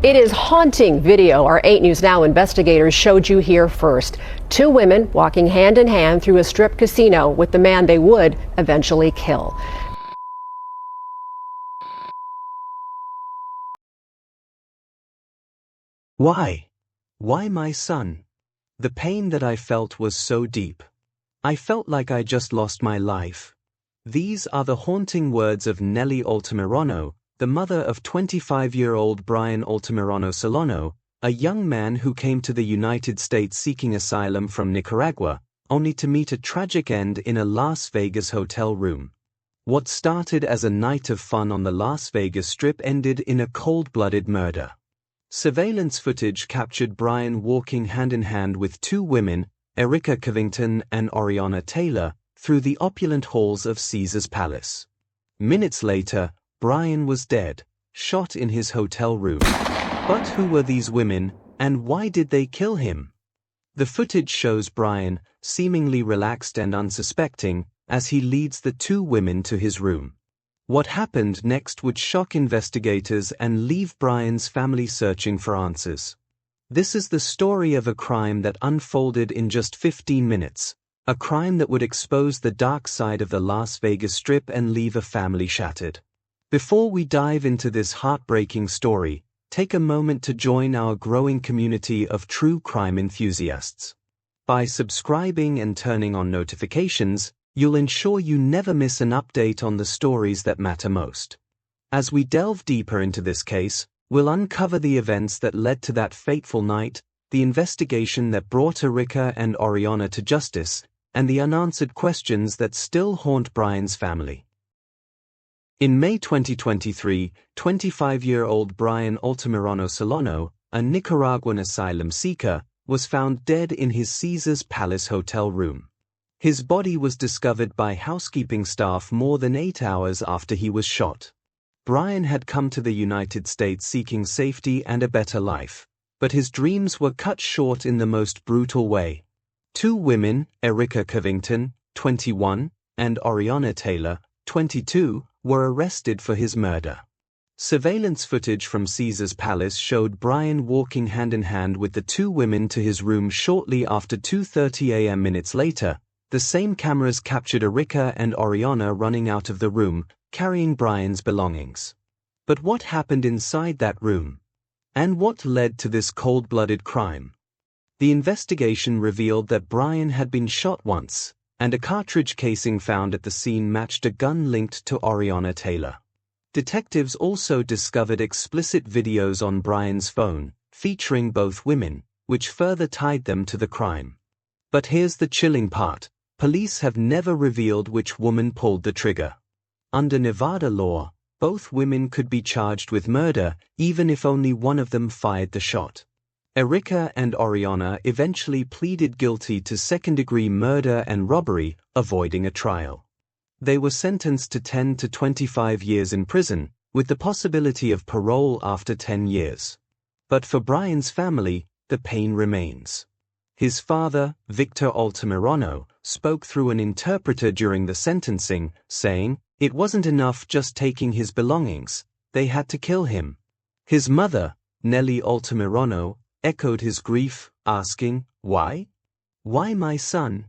It is haunting video. Our 8 News Now investigators showed you here first. 2 women walking hand in hand through a strip casino with the man they would eventually kill. Why? Why my son? The pain that I felt was so deep. I felt like I just lost my life. These are the haunting words of Nellie Altamirano, the mother of 25-year-old Bryan Altamirano-Solano, a young man who came to the United States seeking asylum from Nicaragua, only to meet a tragic end in a Las Vegas hotel room. What started as a night of fun on the Las Vegas Strip ended in a cold-blooded murder. Surveillance footage captured Bryan walking hand-in-hand with 2 women, Erika Covington and Arionna Taylor, through the opulent halls of Caesar's Palace. Minutes later, Bryan was dead, shot in his hotel room. But who were these women, and why did they kill him? The footage shows Bryan, seemingly relaxed and unsuspecting, as he leads the 2 women to his room. What happened next would shock investigators and leave Bryan's family searching for answers. This is the story of a crime that unfolded in just 15 minutes, a crime that would expose the dark side of the Las Vegas Strip and leave a family shattered. Before we dive into this heartbreaking story, take a moment to join our growing community of true crime enthusiasts. By subscribing and turning on notifications, you'll ensure you never miss an update on the stories that matter most. As we delve deeper into this case, we'll uncover the events that led to that fateful night, the investigation that brought Erika and Arionna to justice, and the unanswered questions that still haunt Bryan's family. In May 2023, 25-year-old Bryan Altamirano-Solano, a Nicaraguan asylum seeker, was found dead in his Caesar's Palace hotel room. His body was discovered by housekeeping staff more than 8 hours after he was shot. Bryan had come to the United States seeking safety and a better life, but his dreams were cut short in the most brutal way. 2 women, Erika Covington, 21, and Arionna Taylor, 22, were arrested for his murder. Surveillance footage from Caesar's Palace showed Bryan walking hand-in-hand with the 2 women to his room shortly after 2:30 a.m. Minutes later, the same cameras captured Erika and Arionna running out of the room, carrying Bryan's belongings. But what happened inside that room? And what led to this cold-blooded crime? The investigation revealed that Bryan had been shot once, and a cartridge casing found at the scene matched a gun linked to Arionna Taylor. Detectives also discovered explicit videos on Bryan's phone, featuring both women, which further tied them to the crime. But here's the chilling part. Police have never revealed which woman pulled the trigger. Under Nevada law, both women could be charged with murder even if only one of them fired the shot. Erika and Arionna eventually pleaded guilty to second-degree murder and robbery, avoiding a trial. They were sentenced to 10 to 25 years in prison, with the possibility of parole after 10 years. But for Bryan's family, the pain remains. His father, Victor Altamirano, spoke through an interpreter during the sentencing, saying, "It wasn't enough just taking his belongings, they had to kill him." His mother, Nellie Altamirano, echoed his grief, asking, "Why? Why my son?"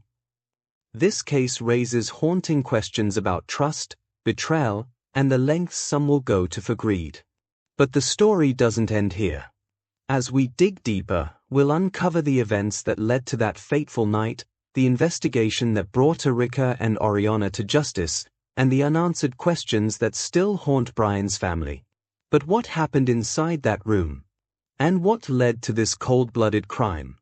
This case raises haunting questions about trust, betrayal, and the lengths some will go to for greed. But the story doesn't end here. As we dig deeper, we'll uncover the events that led to that fateful night, the investigation that brought Erika and Arionna to justice, and the unanswered questions that still haunt Bryan's family. But what happened inside that room? And what led to this cold-blooded crime?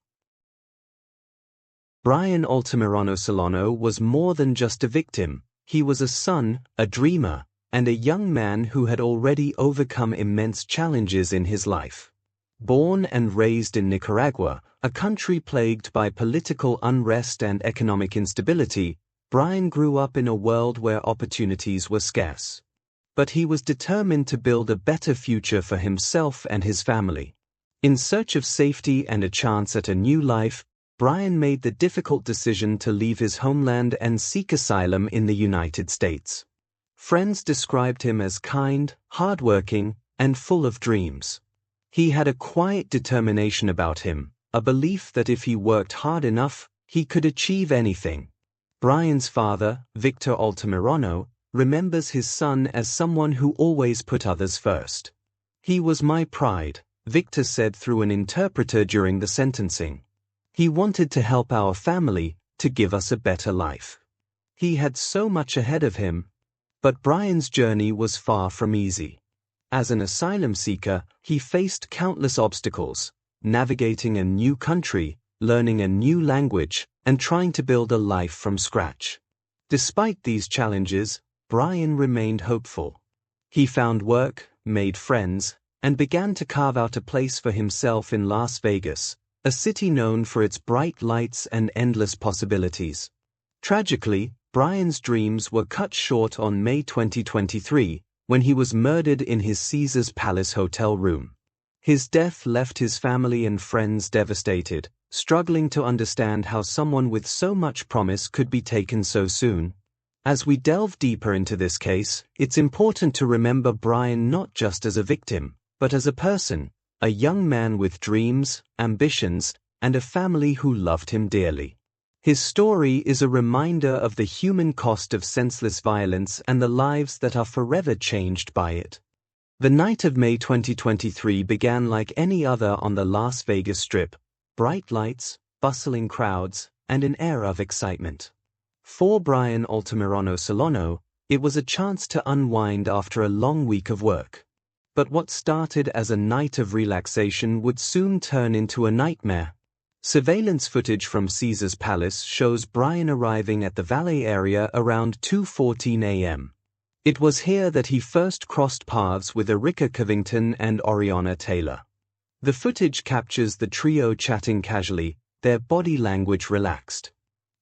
Bryan Altamirano-Solano was more than just a victim. He was a son, a dreamer, and a young man who had already overcome immense challenges in his life. Born and raised in Nicaragua, a country plagued by political unrest and economic instability, Bryan grew up in a world where opportunities were scarce. But he was determined to build a better future for himself and his family. In search of safety and a chance at a new life, Bryan made the difficult decision to leave his homeland and seek asylum in the United States. Friends described him as kind, hardworking, and full of dreams. He had a quiet determination about him, a belief that if he worked hard enough, he could achieve anything. Bryan's father, Victor Altamirano, remembers his son as someone who always put others first. "He was my pride," Victor said through an interpreter during the sentencing. "He wanted to help our family, to give us a better life. He had so much ahead of him." But Bryan's journey was far from easy. As an asylum seeker, he faced countless obstacles, navigating a new country, learning a new language, and trying to build a life from scratch. Despite these challenges, Bryan remained hopeful. He found work, made friends, and began to carve out a place for himself in Las Vegas, a city known for its bright lights and endless possibilities. Tragically, Bryan's dreams were cut short on May 2023, when he was murdered in his Caesars Palace hotel room. His death left his family and friends devastated, struggling to understand how someone with so much promise could be taken so soon. As we delve deeper into this case, it's important to remember Bryan not just as a victim, but as a person, a young man with dreams, ambitions, and a family who loved him dearly. His story is a reminder of the human cost of senseless violence and the lives that are forever changed by it. The night of May 2023 began like any other on the Las Vegas Strip: bright lights, bustling crowds, and an air of excitement. For Bryan Altamirano-Solano, it was a chance to unwind after a long week of work. But what started as a night of relaxation would soon turn into a nightmare. Surveillance footage from Caesars Palace shows Bryan arriving at the valet area around 2:14 a.m. It was here that he first crossed paths with Erika Covington and Arionna Taylor. The footage captures the trio chatting casually, their body language relaxed.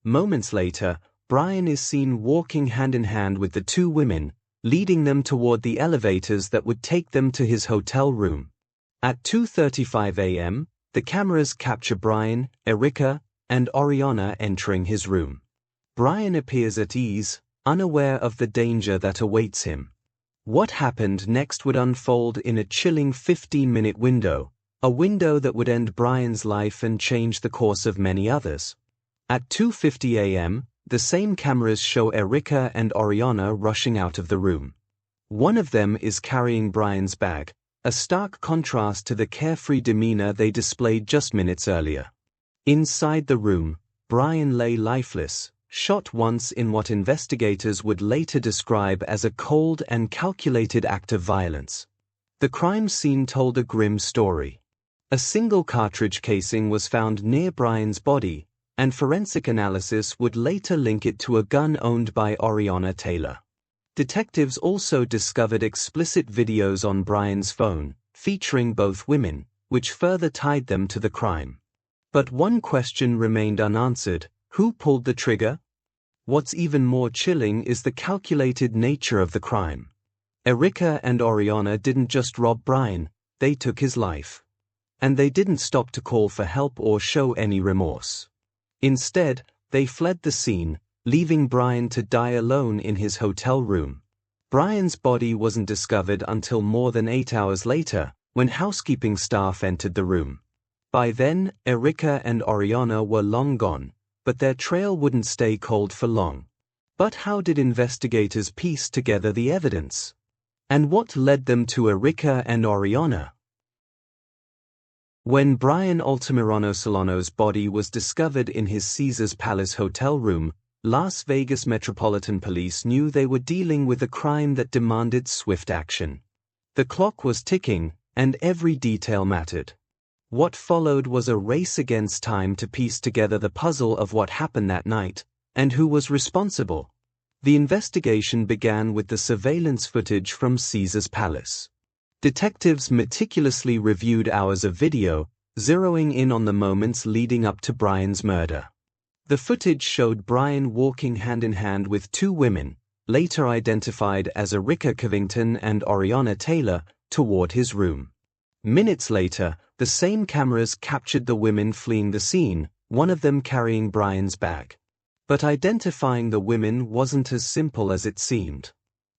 Moments later, Bryan is seen walking hand in hand with the two women, leading them toward the elevators that would take them to his hotel room. At 2:35 a.m., the cameras capture Bryan, Erika, and Arionna entering his room. Bryan appears at ease, unaware of the danger that awaits him. What happened next would unfold in a chilling 15-minute window, a window that would end Bryan's life and change the course of many others. At 2:50 a.m., the same cameras show Erika and Arionna rushing out of the room. One of them is carrying Bryan's bag, a stark contrast to the carefree demeanor they displayed just minutes earlier. Inside the room, Bryan lay lifeless, shot once in what investigators would later describe as a cold and calculated act of violence. The crime scene told a grim story. A single cartridge casing was found near Bryan's body, and forensic analysis would later link it to a gun owned by Arionna Taylor. Detectives also discovered explicit videos on Bryan's phone, featuring both women, which further tied them to the crime. But one question remained unanswered: who pulled the trigger? What's even more chilling is the calculated nature of the crime. Erika and Arionna didn't just rob Bryan, they took his life. And they didn't stop to call for help or show any remorse. Instead, they fled the scene, leaving Bryan to die alone in his hotel room. Bryan's body wasn't discovered until more than 8 hours later, when housekeeping staff entered the room. By then, Erika and Arionna were long gone, but their trail wouldn't stay cold for long. But how did investigators piece together the evidence? And what led them to Erika and Arionna? When Bryan Altamirano-Solano's body was discovered in his Caesars Palace hotel room, Las Vegas Metropolitan Police knew they were dealing with a crime that demanded swift action. The clock was ticking, and every detail mattered. What followed was a race against time to piece together the puzzle of what happened that night, and who was responsible. The investigation began with the surveillance footage from Caesars Palace. Detectives meticulously reviewed hours of video, zeroing in on the moments leading up to Bryan's murder. The footage showed Bryan walking hand in hand with two women, later identified as Erika Covington and Arionna Taylor, toward his room. Minutes later, the same cameras captured the women fleeing the scene, one of them carrying Bryan's bag. But identifying the women wasn't as simple as it seemed.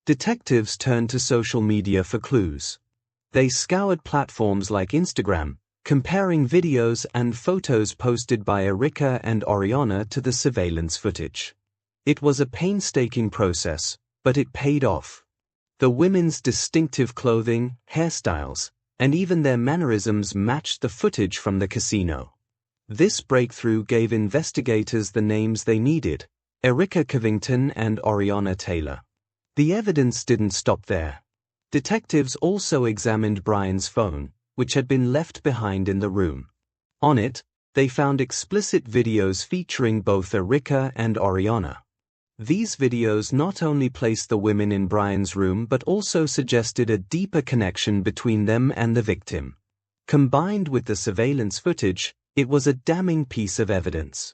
Detectives turned to social media for clues. They scoured platforms like Instagram, comparing videos and photos posted by Erika and Arionna to the surveillance footage. It was a painstaking process, but it paid off. The women's distinctive clothing, hairstyles, and even their mannerisms matched the footage from the casino. This breakthrough gave investigators the names they needed: Erika Covington and Arionna Taylor. The evidence didn't stop there. Detectives also examined Bryan's phone, which had been left behind in the room. On it, they found explicit videos featuring both Erika and Arionna. These videos not only placed the women in Bryan's room but also suggested a deeper connection between them and the victim. Combined with the surveillance footage, it was a damning piece of evidence.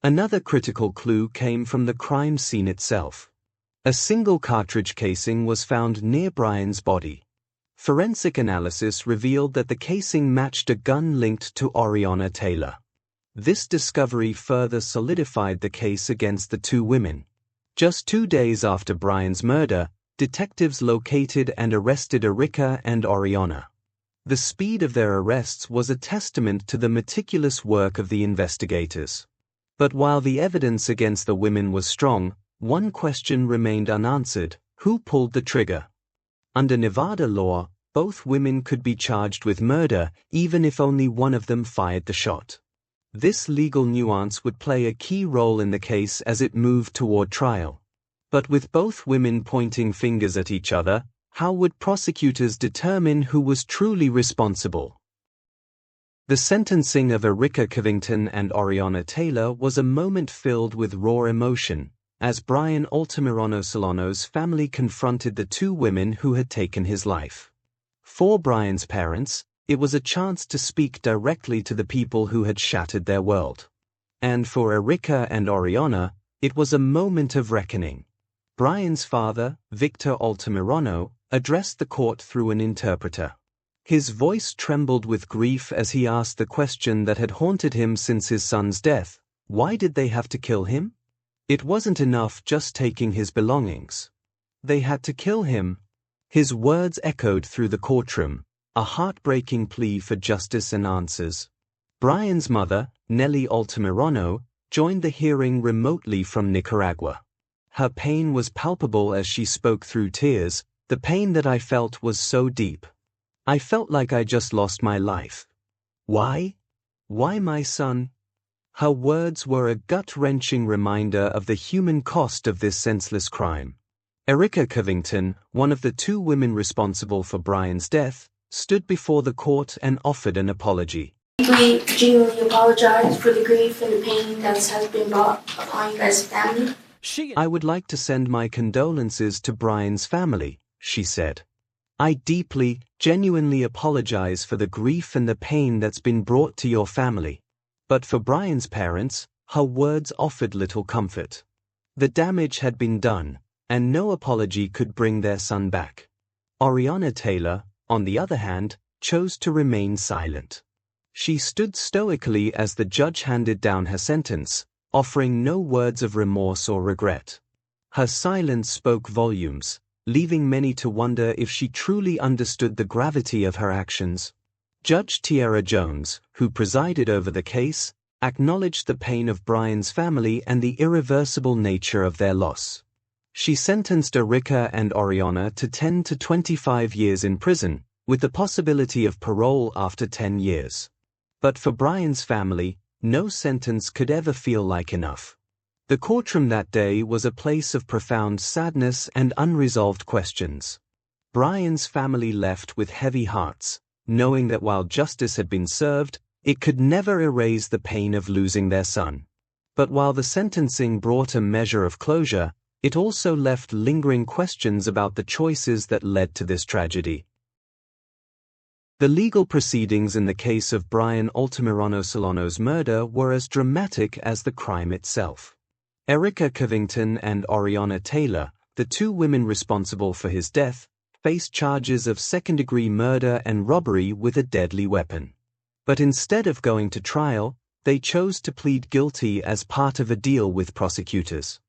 Another critical clue came from the crime scene itself. A single cartridge casing was found near Bryan's body. Forensic analysis revealed that the casing matched a gun linked to Arionna Taylor. This discovery further solidified the case against the two women. Just 2 days after Bryan's murder, detectives located and arrested Erika and Arionna. The speed of their arrests was a testament to the meticulous work of the investigators. But while the evidence against the women was strong, one question remained unanswered: who pulled the trigger? Under Nevada law, both women could be charged with murder even if only one of them fired the shot. This legal nuance would play a key role in the case as it moved toward trial. But with both women pointing fingers at each other, how would prosecutors determine who was truly responsible? The sentencing of Erika Covington and Arionna Taylor was a moment filled with raw emotion, as Bryan Altamirano-Solano's family confronted the two women who had taken his life. For Bryan's parents, it was a chance to speak directly to the people who had shattered their world. And for Erika and Arionna, it was a moment of reckoning. Bryan's father, Victor Altamirano, addressed the court through an interpreter. His voice trembled with grief as he asked the question that had haunted him since his son's death: why did they have to kill him? It wasn't enough just taking his belongings. They had to kill him. His words echoed through the courtroom, a heartbreaking plea for justice and answers. Bryan's mother, Nellie Altamirano, joined the hearing remotely from Nicaragua. Her pain was palpable as she spoke through tears. The pain that I felt was so deep. I felt like I just lost my life. Why? Why my son? Her words were a gut-wrenching reminder of the human cost of this senseless crime. Erika Covington, one of the two women responsible for Bryan's death, stood before the court and offered an apology. We genuinely apologize for the grief and the pain that has been brought upon you guys' family. I would like to send my condolences to Bryan's family, she said. I deeply, genuinely apologize for the grief and the pain that's been brought to your family. But for Bryan's parents, her words offered little comfort. The damage had been done, and no apology could bring their son back. Arionna Taylor, on the other hand, chose to remain silent. She stood stoically as the judge handed down her sentence, offering no words of remorse or regret. Her silence spoke volumes, leaving many to wonder if she truly understood the gravity of her actions. Judge Tiara Jones, who presided over the case, acknowledged the pain of Bryan's family and the irreversible nature of their loss. She sentenced Erika and Arionna to 10 to 25 years in prison, with the possibility of parole after 10 years. But for Bryan's family, no sentence could ever feel like enough. The courtroom that day was a place of profound sadness and unresolved questions. Bryan's family left with heavy hearts, knowing that while justice had been served, it could never erase the pain of losing their son. But while the sentencing brought a measure of closure, it also left lingering questions about the choices that led to this tragedy. The legal proceedings in the case of Bryan Altamirano-Solano's murder were as dramatic as the crime itself. Erika Covington and Arionna Taylor, the two women responsible for his death, faced charges of second-degree murder and robbery with a deadly weapon. But instead of going to trial, they chose to plead guilty as part of a deal with prosecutors.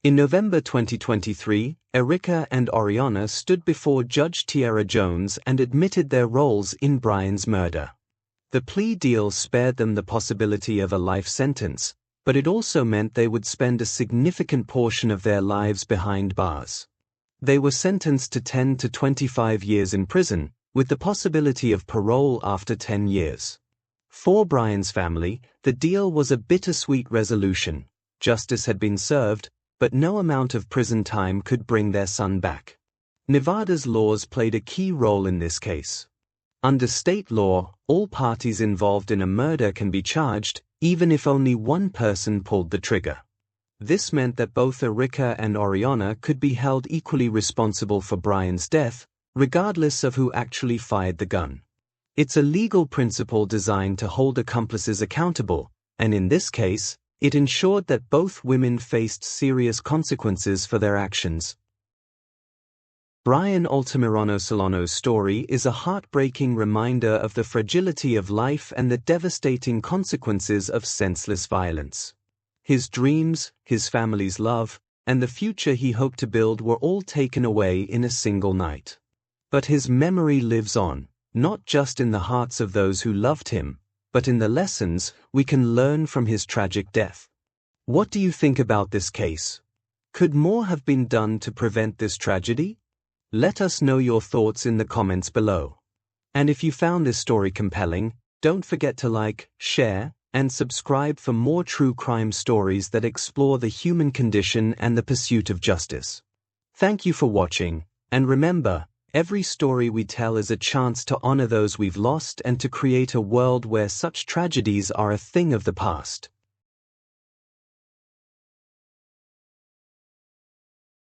In November 2023, Erika and Arionna stood before Judge Tiara Jones and admitted their roles in Bryan's murder. The plea deal spared them the possibility of a life sentence, but it also meant they would spend a significant portion of their lives behind bars. They were sentenced to 10 to 25 years in prison, with the possibility of parole after 10 years. For Bryan's family, the deal was a bittersweet resolution. Justice had been served, but no amount of prison time could bring their son back. Nevada's laws played a key role in this case. Under state law, all parties involved in a murder can be charged, even if only one person pulled the trigger. This meant that both Erika and Arionna could be held equally responsible for Bryan's death, regardless of who actually fired the gun. It's a legal principle designed to hold accomplices accountable, and in this case, it ensured that both women faced serious consequences for their actions. Bryan Altamirano-Solano's story is a heartbreaking reminder of the fragility of life and the devastating consequences of senseless violence. His dreams, his family's love, and the future he hoped to build were all taken away in a single night. But his memory lives on, not just in the hearts of those who loved him, but in the lessons we can learn from his tragic death. What do you think about this case? Could more have been done to prevent this tragedy? Let us know your thoughts in the comments below. And if you found this story compelling, don't forget to like, share, and subscribe for more true crime stories that explore the human condition and the pursuit of justice. Thank you for watching, and remember, every story we tell is a chance to honor those we've lost and to create a world where such tragedies are a thing of the past.